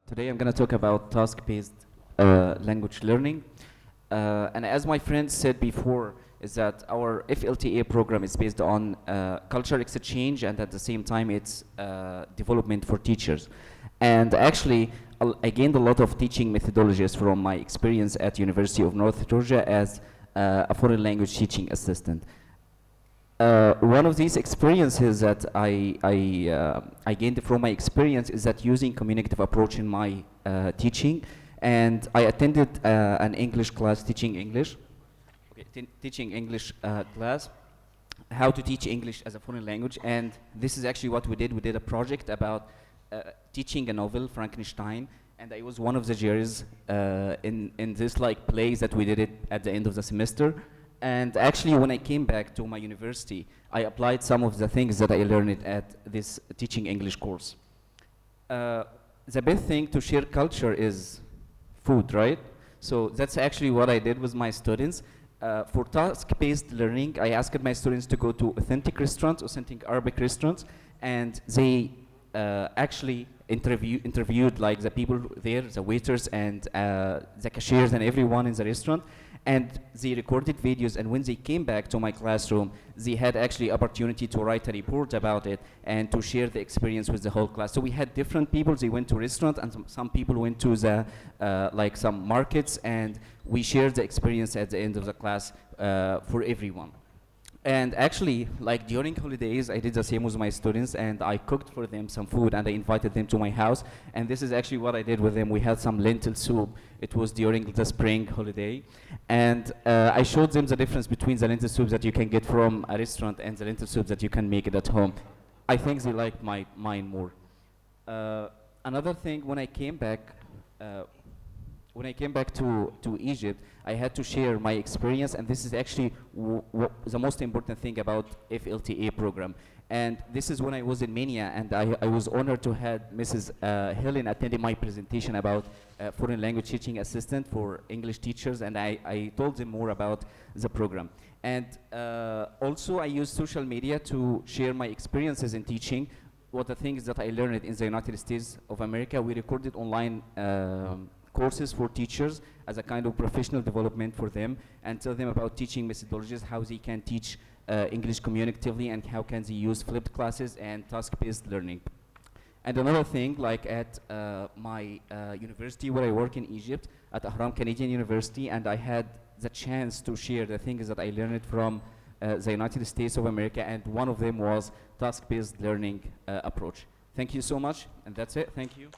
Today I'm going to talk about task-based language learning. And as my friend said before, is that our FLTA program is based on culture exchange, and at the same time it's development for teachers. And actually, I gained a lot of teaching methodologies from my experience at University of North Georgia as a foreign language teaching assistant. One of these experiences that I gained from my experience is that using communicative approach in my teaching, and I attended an English class teaching English, teaching English class, how to teach English as a foreign language, and this is actually what we did. We did a project about teaching a novel, Frankenstein, and I was one of the jurors in this like plays that we did it at the end of the semester. And actually, when I came back to my university, I applied some of the things that I learned at this teaching English course. The best thing to share culture is food, right? So that's actually what I did with my students. For task-based learning, I asked my students to go to authentic restaurants, authentic Arabic restaurants, and they actually interviewed like the people there, the waiters and the cashiers and everyone in the restaurant. And they recorded videos, and when they came back to my classroom, they had actually opportunity to write a report about it and to share the experience with the whole class. So we had different people. They went to restaurant, and some people went to the like some markets, and we shared the experience at the end of the class for everyone. And actually, like during holidays, I did the same with my students, and I cooked for them some food, and I invited them to my house. And this is actually what I did with them. We had some lentil soup. It was during the spring holiday. And I showed them the difference between the lentil soup that you can get from a restaurant and the lentil soup that you can make it at home. I think they liked mine more. Another thing, when I came back to Egypt, I had to share my experience, and this is actually the most important thing about FLTA program. And this is when I was in Mania, and I was honored to have Mrs. Helen attending my presentation about foreign language teaching assistant for English teachers, and I told them more about the program. And also I used social media to share my experiences in teaching. What the things that I learned in the United States of America, we recorded online courses for teachers as a kind of professional development for them, and tell them about teaching methodologies, how they can teach English communicatively, and how can they use flipped classes and task-based learning. And another thing, like at my university where I work in Egypt, at Ahram Canadian University, and I had the chance to share the things that I learned from the United States of America, and one of them was task-based learning approach. Thank you so much, and that's it. Thank you.